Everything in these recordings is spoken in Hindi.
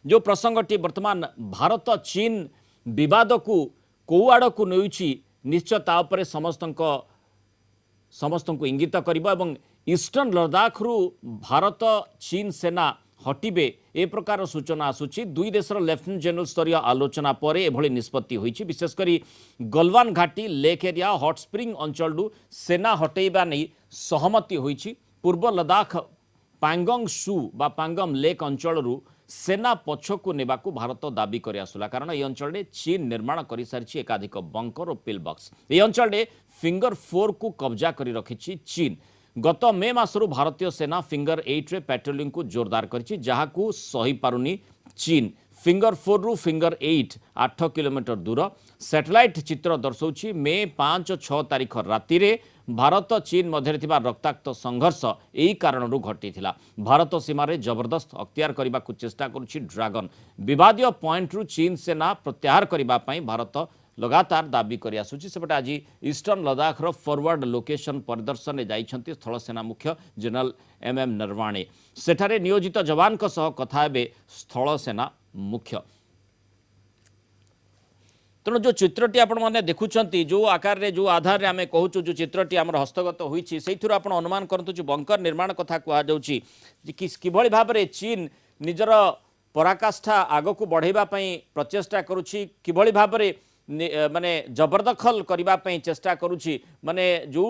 जो प्रसंगटी वर्तमान भारत चीन विवाद को कौ आड़ को नेउछि निश्चय ता उपरे समस्त को इंगित करिबा एवं ईस्टर्न लद्दाख रु भारत चीन सेना हटिबे ए प्रकार सूचना आसुची दुई देशर लेफ्टिनेंट जनरल स्तरीय आलोचना पर एभली निष्पत्ति होईची विशेषकर गलवान घाटी लेक एरिया हॉट स्प्रिंग अंचल सेना हटेबा नहीं सहमति होईची पूर्व लद्दाख पांगंग सु बा पांगम लेक अंचल सेना पछकु नेबाकू भारत दाबी कर आसुला कारण ये अंचल में चीन निर्माण कर सारी एकाधिक बंकर और पिल बक्स ये अंचल में फिंगर 4 को कब्जा कर रखी चीन गत मे मासरू भारतीय सेना फिंगर 8 रे पेट्रोलिंग को जोरदार करिछि जहाकू सही पारुनी चीन फिंगर 4 रु फिंगर 8 8 किलोमीटर दूर सैटेलाइट चित्र दर्शाउछि मे 5-6 तारीख राति रे भारत चीन मध्य रक्ताक्त संघर्ष यही कारण घटी भारत सीमार जबरदस्त अख्तियार करने को चेष्टा करुछि ड्रैगन विवादीय पॉइंट रु चीन सेना प्रत्याहार करने भारत लगातार दाबी कर आसुछि सेपटे आज ईस्टर्न लद्दाख फॉरवर्ड लोकेशन परिदर्शन में जाइछन्ति स्थल सेना मुख्य जनरल MM नरवाणे सेठारे नियोजित जवान सह कथा हेबे स्थल सेना मुख्य तेणु जो चित्रटी आपने देखुंट जो आकार रे जो आधार रे आमे कहूँ जो चित्रटी आम हस्तगत होती से अनुमान करतु जो बंकर निर्माण कथा कहुच्छी किभली भाव में चीन निजर पराकाष्ठा आग को बढ़ाइबा प्रचेष्टा करुछि किभली भाव में माने जबरदखल करने चेष्टा करुछि माने जो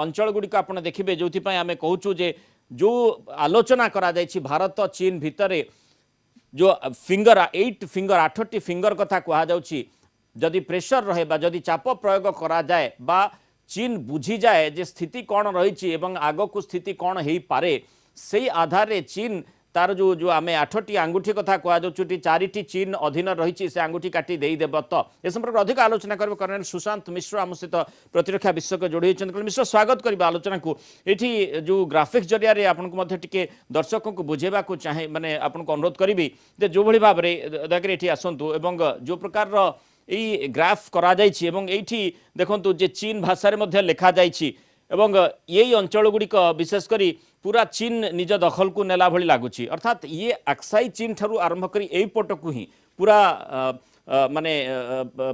अंचल गुड़िक आप देखिए जो आम कहूँ जे जो आलोचना करा जायछि भारत चीन भितर जो फिंगर 8 फिंगर 8टी फिंगर कथा कहुच्छी जदि प्रेशर रहे जदि चाप प्रयोग करा जाए बा चीन बुझी जाए जे स्थिति कौन रही आग को स्थिति कौन हो पारे से आधार रे चीन तार जो जो आम 8टी आंगुठी कथा कहुच्छी 4टी चीन अधीन रही से आंगुठी काटी देदेव तो ए संपर्क अधिक आलोचना करेंगे कर्नेल सुशांत मिश्र आम सहित प्रतिरक्षा विषय जोड़ी होती मिश्र स्वागत करेंगे आलोचना को ये जो ग्राफिक्स जरिया आपको दर्शकों को बुझेबा को चाहे मैंने आपको अनुरोध करी जो भली भाव में दयाकोरी ये आसतु एवं जो प्रकार यही ग्राफ करा जाइछि एवं एठी देखंतु जे चीन भाषा रे मध्य लिखा जाइछि एवं यही अंचल गुड़िक विशेषकर पूरा चीन निज दखल को नेला भली लागुछि अर्थात ये अक्साई चीन ठारू आरंभ करी एई पट को ही पूरा माने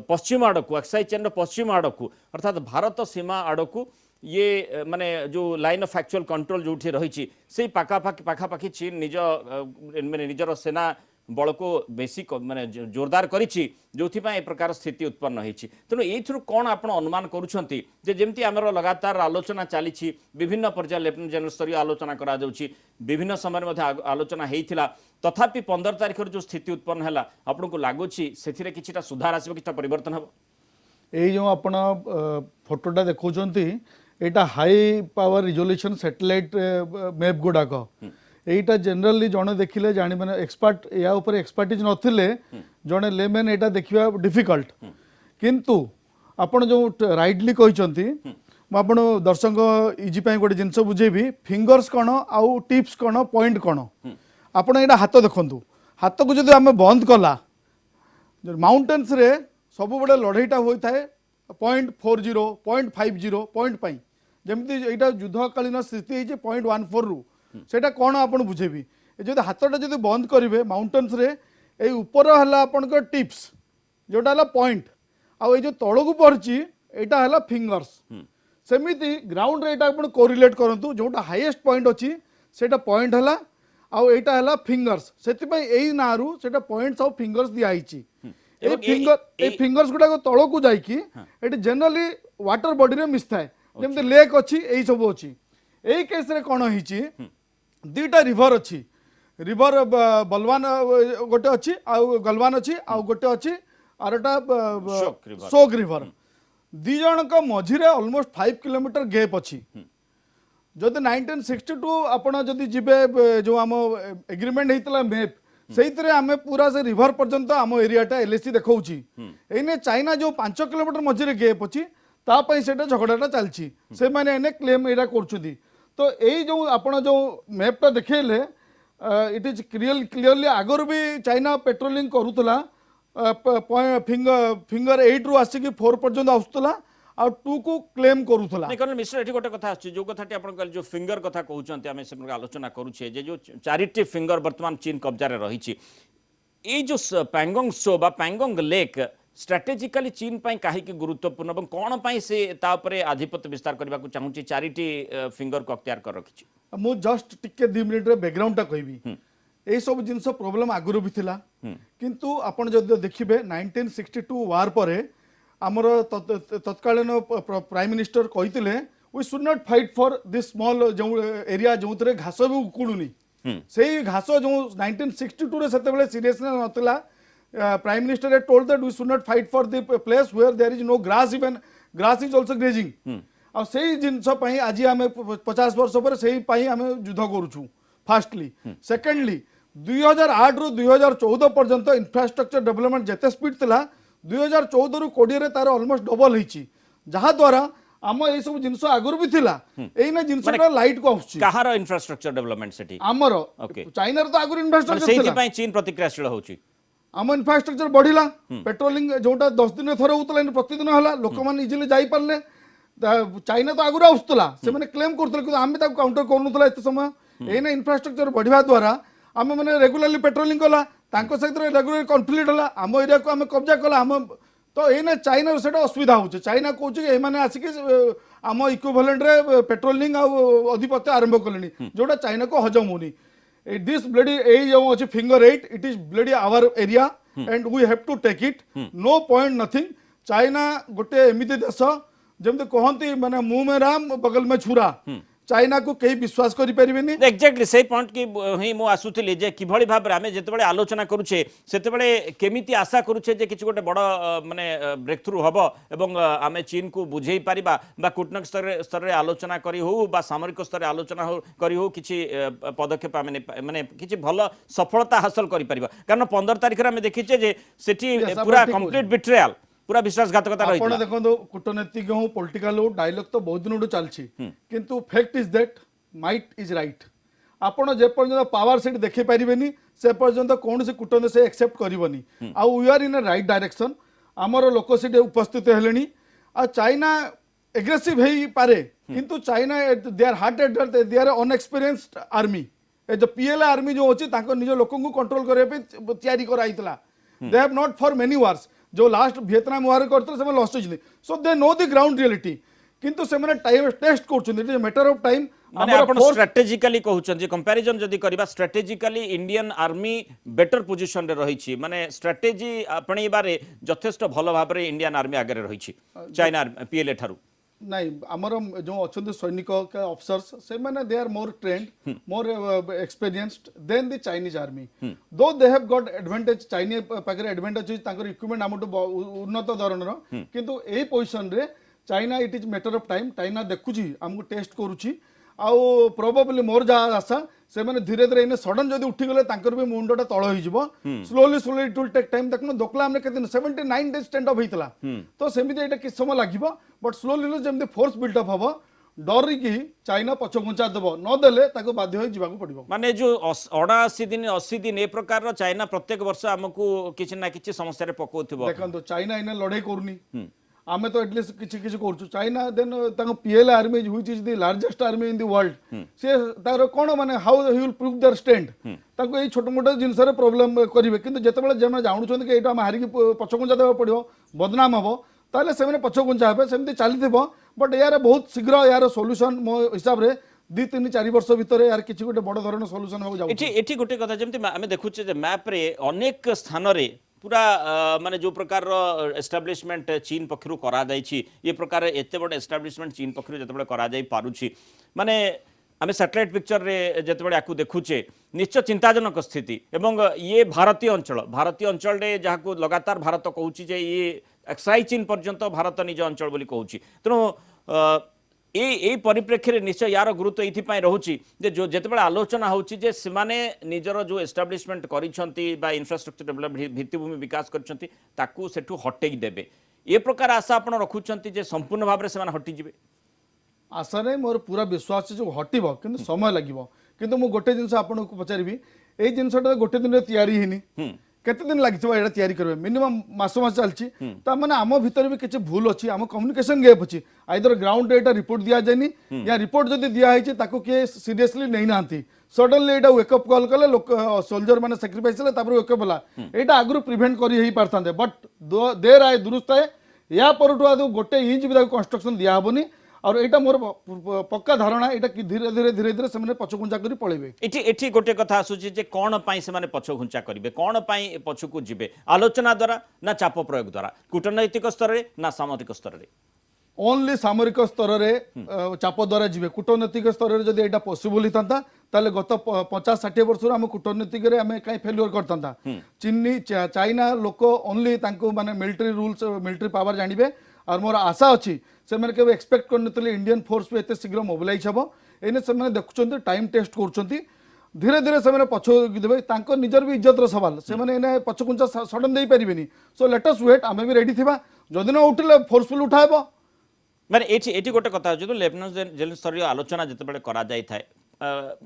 पश्चिम आड़ को अक्साई चीन पश्चिम आड़ को अर्थात भारत सीमा आड़ को ये माने जो लाइन ऑफ एक्चुअल कंट्रोल जो रही से पाखापाखि चीन निज माने निजर सेना बल को बेसी माने जोरदार करिछि जोथिपा ए प्रकार स्थिति उत्पन्न होइछि तेणु एथुरु कोन आपण अनुमान करूछंती जे जेमती हमर लगातार आलोचना चली विभिन्न पर्याय लेफ्टिनेंट जनरल स्तरीय आलोचना करा जाउछि विभिन्न समय मध्ये आलोचना हेइथिला तथापि 15 तारिख जो स्थिति उत्पन्न हैला आपन को लागुछि सेथिरे किछिटा सुधार आसीबो किछिटा परिवर्तन हबो एई जो आपण फोटोटा देखौछंती एटा high power resolution satellite map गुडाक एटा जनरली जड़े देखिले जानी मैंने एक्सपर्ट या ऊपर एक्सपर्टिज नथिले जड़े लेमेन एटा देखिबा डिफिकल्ट किंतु आपण जो राइटली कहिसंती म आपण दर्शक इजी पई गोटे जिंस बुझेबी फिंगर्स कोन आउ टिप्स कोन पॉइंट कोन आपण एटा हाथ देखंतु हाथ को जदि आमे बंद कला माउंटेन्स रे सब बड़े लड़ाईटा होता है 0.40 0.50 पॉइंट पाई जेमती एटा युद्धकालीन स्थिति है 0.14 रु सेटा कौन आप बुझेबी जो हाथटा जो बंद करेंगे माउंटेन्स रे ए ऊपर है आपण टिप्स जोटा है पॉइंट आउ जो तल को पड़ी यहाँ है फिंगर्स सेमिति ग्राउंड रे आप कोरिलेट करूँ जोटा हाईएस्ट पॉइंट अच्छी सेटा पॉइंट है आउ यहाँ है फिंगर्स से यही ना रू से पॉइंट्स आउ फिंगर्स दिखाई फिंगर्स गुड़ा तल को जाकि जनरली वाटर बॉडी रे मिस थाए जमी लेक अच्छी यही सब अच्छी यही केस रे कौन होती दुईटा रिभर अच्छी रिभर बलवान गोटे अच्छी आउ गलवान अच्छी आउ गोटे अच्छी आरटा शोक रिभर दी जन मझिरे ऑलमोस्ट 5 किलोमीटर गैप अच्छी जदि 1962 आपण जदि जिबे जो आम एग्रीमेंट होता मैप से आम पूरा से रिभर पर्यंत आम एरियाटा LAC देखौछि एने चाइना जो 5 किलोमीटर मझिरे गैप अच्छी तापाई सेटा झगड़ाटा चलछि से माने एने क्लेम एरा करछुदी तो यही जो आपण जो मैपटा देखले इट इज क्लियरली आगर भी चाइना पेट्रोलिंग करूला फिंगर 8 रु आसिक 4 पर्यंत आसुला आ 2 को क्लेम करूला कर्नल मिश्र एठी गोटे कथा आछि जो कथाटी आपण कहले जो फिंगर कथा कहउचंती आमे से आलोचना करूछे जे जो 4टी फिंगर वर्तमान चीन कब्जा रे रहिछि ये जो पैंगोंग सो बा पैंगोंग लेक स्ट्रेटेजिकली चीन पाई काहे गुरुत्वपूर्ण और कौन पाई से तापरे आधिपत्य विस्तार करने को चाहूँगी चारिटी फिंगर को अख्तियार कर रखी मु जस्ट टिके 2 मिनिट रे बैकग्राउंड टा कहबी ए सब जिनस प्रॉब्लम आगुरु भी थिला किंतु आपण जदि देखिबे 1962 वार परे हमर तत्कालीन प्राइम मिनिस्टर कहितिले we should not fight for this small जो एरिया जो तरे घास भी उकुडुनी सेही घास जो 1962 रे सेतेबेले सीरियसनेस नथिला prime minister had told that we should not fight for the place where there is no grass, even grass is also grazing. आ सेही जिनस पई आज आमे 50 वर्ष पर सेही पई आमे युद्ध करूछु फास्टली सेकेंडली 2008 रु 2014 पर्यंत इंफ्रास्ट्रक्चर डेवलपमेंट जते स्पीड थिला 2014 रु 20 रे तार ऑलमोस्ट डबल हिची जहा द्वारा आम ए सब जिनस आगुर भी थिला एइना जिनसटा लाइट को आउछि कहार इंफ्रास्ट्रक्चर डेवलपमेंट सेठी हमर Okay. चाइना तो आगुर इंफ्रास्ट्रक्चर सेही थिला पई चीन प्रतिक्रियाशील होची आम इंफ्रास्ट्रक्चर बढ़िला पेट्रोलिंग जोटा 10 दिन थर होतला प्रतिदिन हला लोक मान इजिली जाई पारले चाइना तो आगुर आउस्तला से माने क्लेम करतले कि आमे ताको काउंटर करनुतला एते समय एना इंफ्रास्ट्रक्चर बढ़िवा द्वारा आमे माने रेगुलरली पेट्रोलिंग कला तांको सहित रेगुलर कॉन्फ्लिक्ट हला आम एरिया को आमे कब्जा कला आम तो एना चाइना सेटा असुविधा होचे चाइना कहूचे ए माने आसिके आम इक्विवेलेंट रे पेट्रोलिंग आ अधिपत्य आरंभ कलेनी जोटा चाइना को हजम होनी this bloody a जो अछि finger 8 it is bloody our area and we have to take it no point nothing China गोटे एमिति देश जेमते कहंती माने मुंह में राम बगल में छुरा चाइना को कहीं विश्वास करि परिबेनी एक्जेक्टली से पॉइंट की ही मु आसुथिली जे किभଳି भाबरे आमे जेतेबेले आलोचना करूछे सेतेबेले केमिति आशा करूछे जे किछ गोटे बड़ माने ब्रेक थ्रू हबो एवं आमे चीन को बुझेई परिबा बा कूटनीतिक स्तर रे आलोचना करी हो बा सामरिक स्तर रे आलोचना करी हो किछि पदक्षेप आमे माने किछि भलो सफलता हासिल करि परिबा कारण 15 तारिख रे आमे देखिछे जे सेठी पूरा कंप्लीट बिट्रेयल पूरा विश्वासघातकता रही आपण देखो कूटनीतिक हो पॉलिटिकल हो डायलॉग तो बहुत दिन चलछि किंतु fact is that might is right आपण जे पर्यंत पावर सीट देखि परिबेनी से पर्यंत कौन से कूटनीति से एक्सेप्ट करबनी आ we are in a right direction हमर लोक सीट उपस्थित हेलेनी आ चाइना एग्रेसिव हेई पारे किंतु China they are hearted they are unexperienced army ए जो पीएलए आर्मी जो अछि ताको निज लोक को कंट्रोल करे पे तैयारी कराइतला they have not for many wars जो लास्ट वियतनाम वार करते से लॉस्ट होइछली so they know the ground reality किंतु से माने टाइम टेस्ट करछन it is matter of time माने आपण स्ट्रेटेजिकली कहउछन जे कंपैरिजन जदी करबा strategically Indian army better position रे रहिछि माने स्ट्रेटेजी अपनी बारे यथेष्ट भलो भाबरे इंडियन आर्मी आगे रहिछि चाइना पीएलए थारु नहीं आमर जो अच्छा सैनिक ऑफिसर्स से माने they are more trained more experienced than the Chinese army though they have got advantage Chinese पाखरे एडवांटेज तांकर इक्विपमेंट आमटो उन्नत धरणर किंतु एही पोजीशन रे China it is matter of time China देखुची हमको टेस्ट करूची आउ प्रोबेबली मोर जा आशा से माने धीरे धीरे इने सडन जदी उठी गले तांकर भी मुंडटा तळ होई जिवो slowly slowly it will take time देखनो दोकला हमने केते 79 डेज स्टैंड अप हेतला तो सेमिति एटा कि समय लागिवो बट स्लोली जेमते फोर्स बिल्ड अप हबो डरी की चाइना पछगुंचा देबो न देले ताको बाध्य होई जिबाको पड़िबो माने जो 79 दिन 80 दिन ए प्रकार रो चाइना प्रत्येक वर्ष हमकु किछि ना किछि समस्या रे पकोथिबो देखंतो चाइना इने लड़ाई करनी आमे तो एटलीस्ट किछि किछि करछु चाइना देन ताको PLA army which is the largest army in the world से तार कोन माने how he will prove their strength ताको ए छोट मोट जिंस रे प्रॉब्लम करिवे किंतु जेतेबेले जेमे जानुछन कि एटा हम हारि की पछगुंचा देबा पड़िबो बदनाम हबो ताले सेमे पछगुंचा हेबे सेमति चालिथिबो बट यार बहुत शीघ्र यार सॉल्यूशन मो हिसाब रे 2-3-4 वर्ष भितर यार किछि गोटे बड़ धरण सॉल्यूशन हो जाउ एठी गोटे कथा जेमति आमे देखुचे जे मैप रे अनेक स्थान रे पूरा माने जो प्रकार एस्टाब्लिशमेंट चीन पक्षरु करा जाइछि ये प्रकार एते बड़ एस्टाब्लिशमेंट चीन पक्षरु जतबे करा जाई पारुछि माने आमे सैटेलाइट पिक्चर रे जतबे आकु देखुचे निश्चय चिंताजनक स्थिति एवं ये भारतीय अंचल रे जहाको लगातार भारत कहूछि जे ये एक्साई चीन पर्यंत भारत निज अंचल बोली कहूछि तेणु ए परिप्रेक्षी निश्चय यार गुरुत्व ये रोचे जो जिते आलोचना होची जे सेमाने निजर जो एस्टाब्लिशमेंट करिसंती बा इंफ्रास्ट्रक्चर डेवलपमेंट भित्तिभूमि विकास करिसंती ताकू सेठू हटेई देबे ए प्रकार आशा आपण रखुचंती जे संपूर्ण भाव से हटि जिवे आशा नहीं मोर पूरा विश्वास जो हटिबो किंतु समय लागिबो किंतु मु गोटे जिंस आपण को पचारिबी ए जिंसटा गोटे दिन तैयारी हिनी केते दिन लागिथिबा एटा तैयारी करबे मिनिमम मास चलची ता माने आम भीतर भी किछि भूल अछि आम कम्युनिकेशन गैप अछि आइदर ग्राउंड रे एटा रिपोर्ट दिया जायनी या रिपोर्ट जदी दिया हैछि ताको के सीरियसली नै नांती सडनली एटा वेकअप कॉल कले लोक सोल्जर माने सैक्रिफाइस ले तापर वेकअप होला एटा आगु प्रिवेंट करी हेई पारथांते बट देर आए दुरुस्त आए या परठु आदु गोटे इंच भी कंस्ट्रक्शन दिया हबनी और एटा मोर पक्का धारणा एटा कि धीरे धीरे धीरे धीरे से माने पछकुंचा करी पळेबे एठी एठी गोटे कथा आसुची जे कोन पई से माने पछ घुंचा करिवे कोन पई पछकु जिवे आलोचना द्वारा ना चाप प्रयोग द्वारा कूटनैतिक स्तर रे ना सामाजिक स्तर रे ओनली सामरिक स्तर में चाप द्वारा जीवे कूटनैतिक स्तर में जब यहाँ पॉसिबल होता ताले गत 50-60 वर्ष आम कूटनीतिक कहीं फेल्युअर करता चीनी चाइना लोक ओनली माने मिलिटरी रूल्स मिलिटरी पावर जानवे और मोर आशा अच्छी से मैंने केवल एक्सपेक्ट करते इंडियन फोर्स भी एत शीघ्र मोबिलाइज हम एने से देखुं टाइम टेस्ट कर धीरे धीरे से पछ देवे निजर भी इज्जतर सवाल से पछकुंचा सडन दे पारे सो लेट अस वेट आम भी रेडी थी जदि न उठिले फोर्सफुल उठाब माने एठी गोटे कथा जो लेफ्टिनेंट जनरल स्तरीय आलोचना जिते करा जाय थाए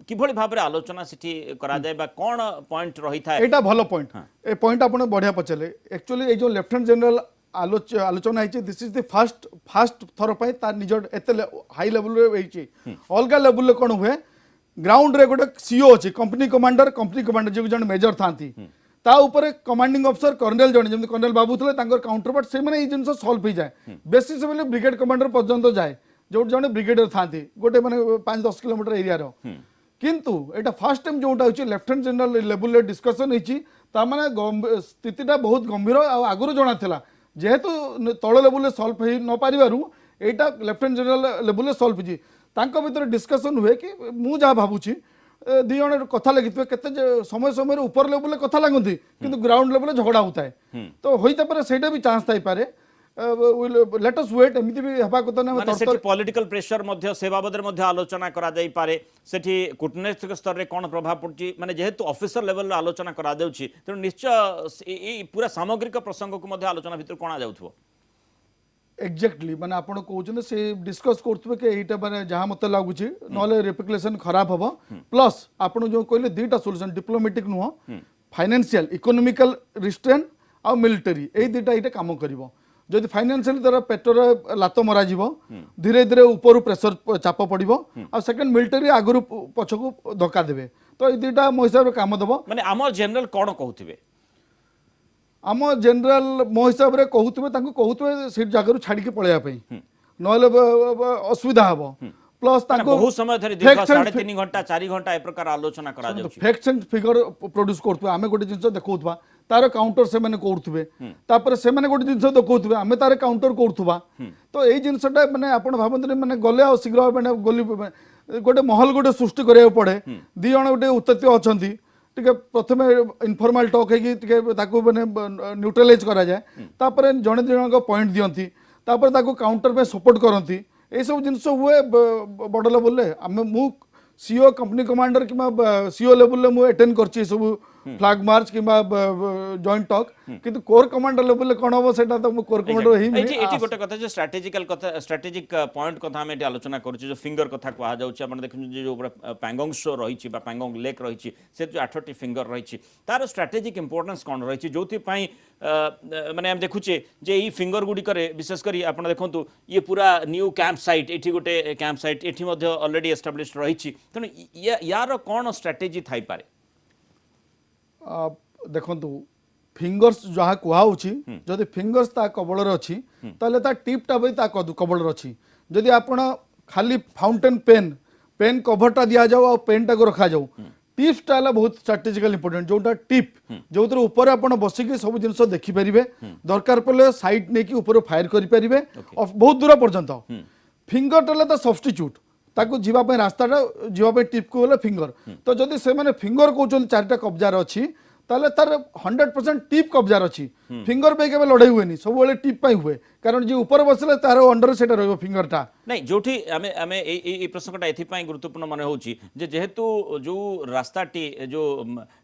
किभଳି भाबरे आलोचना सिटी करा जाय बा कोन पॉइंट रही थाए एटा भलो पॉइंट ए पॉइंट आपण बढ़िया पचले एक्चुअली ए जो लेफ्टिनेंट जनरल आलोचना है दिस इज द फर्स्ट थर पे तार निज एते हाई लेवल रे होईची अलगा लेवल कोन हुए ग्राउंड रे गोटे सीओ अछि कंपनी कमांडर जो जन मेजर थांती ता ऊपर कमांडिंग अफसर कर्नल जन जम कर्नल बाबू थे काउंटर पार्ट से माने जिन सल्व हो जाए बेसिस बेले ब्रिगेड कमांडर पर्यंत जाए जो जन ब्रिगेडर थांती गोटे माने 5-10 किलोमीटर एरिया रो किंतु एटा फर्स्ट टाइम जोटा होची लेफ्टिनेंट जनरल लेवल रे डिस्कशन होची ता माने स्थितिटा बहुत गंभीर आ आगुरु जणा थिला जेहेतु तळ लेवल रे सल्व हो न पारिबारु एटा लेफ्टिनेंट जनरल लेवल रे सल्व होची तांको भीतर डिस्कशन हुए कि मु जा भाबुची दी जन कथा लगी केते समय समय ऊपर लेवल कथा लगती किंतु ग्राउंड लेवल झगड़ा होता है तो होता पारे सेटा भी चांस थाई पारे लेट अस वेट एमिति भी हेबा कथा ना माने सेठी पॉलिटिकल प्रेशर मध्य से बाबद मध्य आलोचना करा जाई पारे सेठी कूटनैतिक स्तर रे कोन प्रभाव पड़ची माने जेहेतु ऑफिसर लेवल आलोचना करा जाउची त निश्चय ए पूरा सामग्रिक प्रसंग को मध्य आलोचना भीतर कोना जाउथबो एक्जाक्टली माने आपण कहउछन से डिस्कस करथबे के एटा माने जहां मते लागुची नले रेपुटेशन खराब हबो प्लस आपण जो कहले दुटा सॉल्यूशन डिप्लोमेटिक नुह फाइनेंशियल इकोनॉमिकल रिस्ट्रेन आ मिलिटरी ए दुटा एटा काम करिवो जदि फाइनेंशियल तरह पेट्रोल लात मरा जीवो धीरे धीरे ऊपर प्रेशर चाप पड़िवो आ सेकंड मिलिटरी आगुरु पछकु धक्का देबे तो ए दुटा मो हिसाब रे काम दबो माने हमर जनरल कोन कहउथिबे आम जनरल मो हिसाब से कहते से जगह छाड़ी पलैया ना असुविधा हम प्लस बहुत समय धरि दीर्घ 3.5 घंटा 4 घंटा ए प्रकार आलोचना करा जाउछि फैक्ट्स एंड फिगर प्रोड्यूस करथु आमे गोटे जिंस देखौथबा तार काउंटर से माने करथुबे तापर से माने गोटे जिंस देखौथबे आमे तार काउंटर करथुबा तो एई जिंसटा माने आपण भाबंतने माने गले आ शीघ्र माने गोली गोटे महल गोटे सृष्टि करिया पड़े दी जण गोटे उत्तेजित अछंती टिके प्रथमे इनफॉर्मल टॉक है कि ताको माने न्यूट्रलाइज करा जाए तापर जणे जण पॉइंट दियंती तापर ताको काउंटर में सपोर्ट करंती ए सब जिंस हुए बड़ लेवल रे आमे मु सीओ कंपनी कमांडर कि सीओ लेवल रे मु अटेंड करछि सब फ्लैग मार्च कि जॉइंट टॉक किंतु कोर कमांडर लेवल कोन हो सेटा तो कोर कमांडर ही एटी गोटे कथा जो स्ट्रेटेजिकल कथा स्ट्रेटेजिक पॉइंट कथा हम एटी आलोचना करछि जो फिंगर कथा कहा जाउछि आपण देखु जो पैंगोंग शो रहिछि बा पैंगोंग लेक रहिछि से जो 8टी फिंगर रहिछि तार स्ट्रेटेजिक इंपोर्टेंस कोन रहिछि जोथि पई माने हम देखुचे जे ई फिंगर गुडी करे विशेष करी आपण देखंतु ये पूरा न्यू कैंप साइट एठी गोटे कैंप साइट एठी मध्ये ऑलरेडी एस्टैब्लिश्ड रहिछि तने यार कोन स्ट्रेटेजी थाई पारे देखंतु फिंगर्स जहाँ कहुच्छी जदि फिंगर्स ता कबल अच्छी ताले ता टिपटा भी ता कबल अच्छी जदि आपण खाली फाउंटेन पेन कभरटा दि जाऊ आ पेनटा को रखा जाऊ टिप्सटा है बहुत स्ट्रेटेजिकल इंपोर्टेंट जोटा टिप जो ऊपर आप बसिक सब जिन देखिपारे दरकार पड़े साइड नहीं कि ऊपर फायर करें बहुत दूर पर्यंत फिंगरटा तो सब्स्टिट्यूट ताकू जीवाई रास्ताटा जीवाई टिप को गले फिंगर तो जदि से मैंने फिंगर कहते 4टा कब्जार अच्छी ताले तार 100% टिप कब्जार अच्छी फिंगर पे केबे लड़ाई हुए नहीं सब टिप पाई हुए कारण जे ऊपर बसले तार अंडर सेटा रहबो फिंगरटा नहीं जोठी हमें हमें ए प्रसंगटा एथि पाई गुरुत्वपूर्ण माने होची जे जेहेतु जो रास्ताटी जो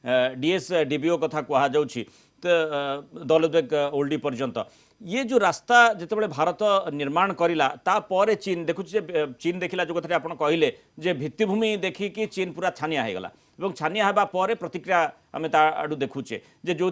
डीएस डीबीओ कथा कहा जाउची तो दौलतबेग ओल्डी पर्यंत ये जो रास्ता जिते भारत निर्माण करिला ता परे चीन देखु चीन देखिला जो कथा आपण कहले जे भित्तिभूमि देखिकी चीन पूरा छानिया हो गला छानिया हेबा परे प्रतिक्रिया आम ताड़ू देखुचे जे जो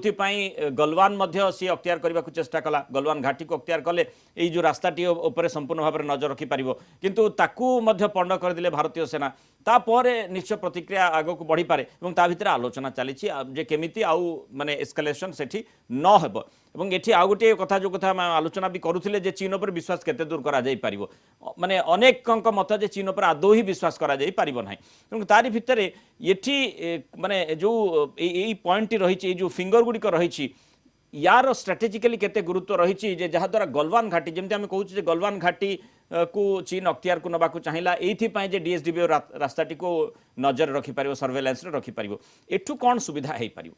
गलवान सी अख्तियार करने को चेष्टा कला गलवान घाटी को अख्तियार कले ये जो रास्ताटी उपर संपूर्ण भाव में नजर रखिपार किंतु ताकू पंड करदे भारतीय सेना तापर निश्चय प्रतिक्रिया आग को बढ़ी पारे ता भितर आलोचना चली जे केमिति आउ माने एस्केलेशन सेठी न हेब एवं एठी आउ गोटे कथा जो कथा आलोचना भी करुथिले जे चीन पर विश्वास केते दूर करा जाई पारिबो माने अनेक मत जे चीन पर आदौ ही विश्वास करा जाई पारिबो नाही एवं तारि भितर एठी माने जो एई पॉइंट रही जो फिंगर गुडी रही यार स्ट्रेटेजिकली केते गुरुत्व रही जहाँ द्वारा गलवान घाटी जमी आम कहूँ गलवान घाटी को चीन अख्तियार को नबाकू चाहिला एइथिपाई जे डीएसडीबी रास्ताटी को नजर रखिपार सर्वेलांस रखिपार एठू कौन सुविधा है पार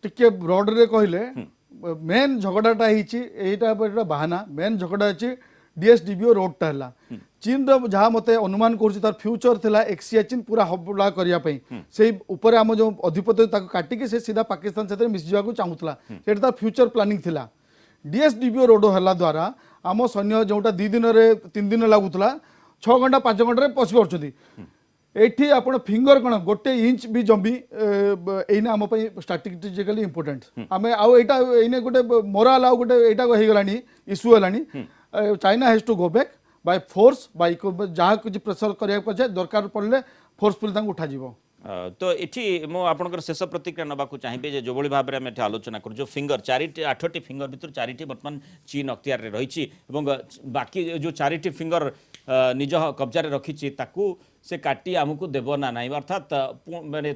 टिके ब्रॉड रे कहले मेन झगड़ाटा एटा बाहाना मेन झगड़ा अच्छी डीएसडीबी रोडटा है चीन जहाँ मत अनुमान कर फ्यूचर थिला एक्सियाचिन पूरा हमला करने से ऊपर आम जो अधिपत्य काटिकी से सीधा पाकिस्तान से मिशिजा चाहूला से फ्यूचर प्लानिंग थिला डीएसडीबी रोड है द्वारा आम सैन्य जोटा 2 दिन 3 दिन लगुला 6 घंटा 5 घंटे पशि पार्टी एठी आपण फिंगर कौन गोटे इंच भी जमी एने आम स्ट्राटेजिकली इंपोर्टेंट आम आने गोटे मोराल आउ गोटे यहाँ हो इश्यू है China has to go back by force by जहाँ कुछ प्रेसर करने दरकार पड़े फोर्सफुल उठा तो ये मो आपंकर शेष प्रतिक्रिया नवाक चाहिए जो भाव में आम आलोचना कर जो फिंगर 8टी फिंगर भर 4टी बर्तमान चीन अख्तियार रही बाकी जो 4टी फिंगर निज कब्जा रखी से काटी आमको देव ना ना अर्थात माने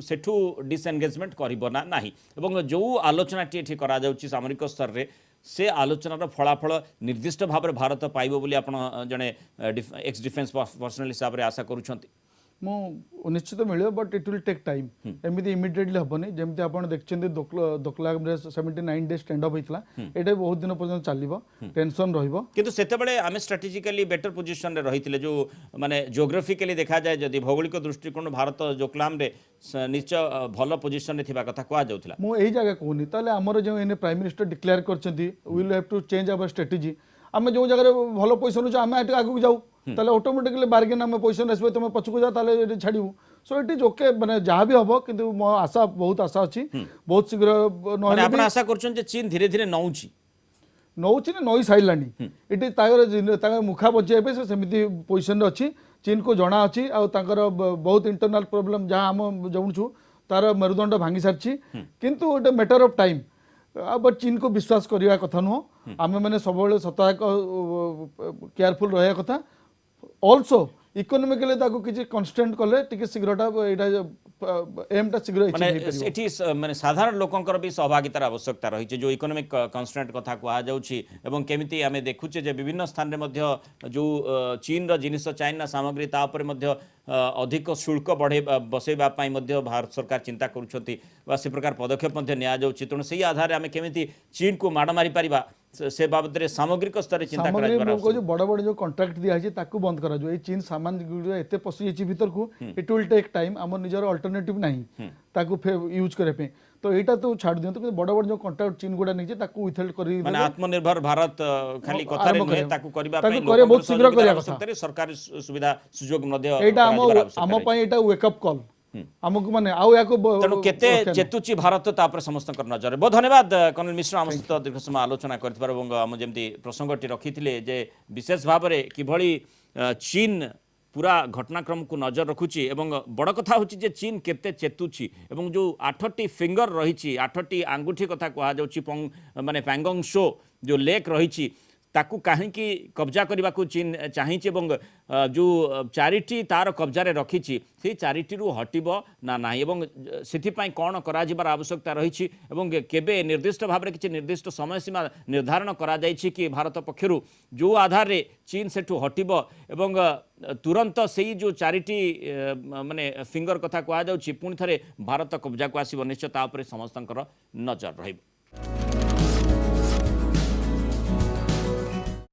सेठू डिसएंगेजमेंट करना ना जो आलोचनाटी करा सामरिक स्तर में से आलोचनार फलाफल निर्दिष्ट भाव में भारत पाइब बोली आप जड़े एक्स डिफेन्स पर्सनल हिसाब से आशा करुँच निश्चित मिले but it will take time एमती इमिडिएटली हेनी जमी आप देखते दोकलाम 79 डेज स्टैंड अप होता है बहुत दिन पर्यटन चलो टेंशन रते आम स्ट्राटेजिकली बेटर पोजिशन रे रही जो माने जोग्राफिकली देखा जाए जदि भौगोलिक दृष्टिकोण भारत जोकलाम निश्चय भल पोजिशन रे थिबा कथा कहा जाउथला मु जगह कहूनी ताले आमर जो एने प्राइम मिनिस्टर डिक्लेयर करछंती will have to change our strategy आम जो जगह भल पोजिशन आम आगू जाऊ ताले ऑटोमेटिकली बार्गेन आम पोजिशन आसबे तुम पछकु जा ताले छाड़ू सो इट इज ओके माने जहाँ भी हम किंतु मो आशा बहुत आशा अच्छी बहुत शीघ्र आशा कर चीन धीरे धीरे नौची नौची नई सारानी ये मुखा बचाई से सेमती पोजिशन अच्छी चीन को जना अच्छी आर बहुत इंटरनाल प्रोब्लेम जहाँ आम जाऊँ तार मेरुदंड भांगी सारी किंतु गोटे मैटर ऑफ टाइम बट चीन को विश्वास करने कथा नुह आम मैंने सब सतर्क केयरफुल रहा कथा ऑल्सो इकोनॉमिकली किसी कन्स्टेंट कले टिके शीघ्रटा एमटा शीघ्र माने साधारण लोकंकर भी सहभागितार आवश्यकता रही जो इकोनॉमिक कन्स्टेंट कथा कहुँ केमिति आम देखुचे जे विभिन्न स्थान में जो चीन जिनिस चाइना सामग्री तापर अधिक शुल्क बढ़े बसैवाई भारत सरकार चिंता करुँच से प्रकार पदक्षेप तेणु से आधार आम केमिति चीन को माड़ मारी पारिबा से बाबद सामग्रिक स्तर चिंता बड़ बड़ जो कॉन्ट्रैक्ट दिखाई बंद करा चीन सामान एत पशि भीतर को इट विल टेक टाइम आम निजर अल्टरनेटिव नहीं यूज करने तो यहाँ तो छाड़ दिखाँ बड़ बड़ जो कॉन्ट्रैक्ट चीन गुड़ा नहीं विथहेल्ड कर आत्मनिर्भर भारत खाली कथा बहुत शीघ्र सरकार सुविधा सुजोग आम वेकअप कॉल आमको माने आउ याको तेणु केते चेतुची भारत तापर समस्त नजर बहुत धन्यवाद कर्नल मिश्र आम सहित दीर्घ समय आलोचना करम जमी प्रसंगटी रखी जे विशेष भाव में किभली चीन पूरा घटनाक्रम को नजर रखुची एवं बड़ कथा हूँ जे चीन केते चेतुची एवं जो 8टी फिंगर रही 8टी आंगुठी कथा कहुँ माने पैंगोंग शो जो लेक रही ताकू कहीं कब्जा करने को चीन चाहिए जो 4टी तार कब्जा रखी से 4टी हटब ना ना से कौन कर आवश्यकता रही केबे निर्दिष्ट भाव में किसी निर्दिष्ट समय सीमा निर्धारण करा कि भारत पक्षर जो आधार रे चीन सेठू हटब एवं तुरंत से जो 4टी माने फिंगर कथा कहुँ पुणी थे भारत कब्जा को आसब निश्चय समस्त नजर रही।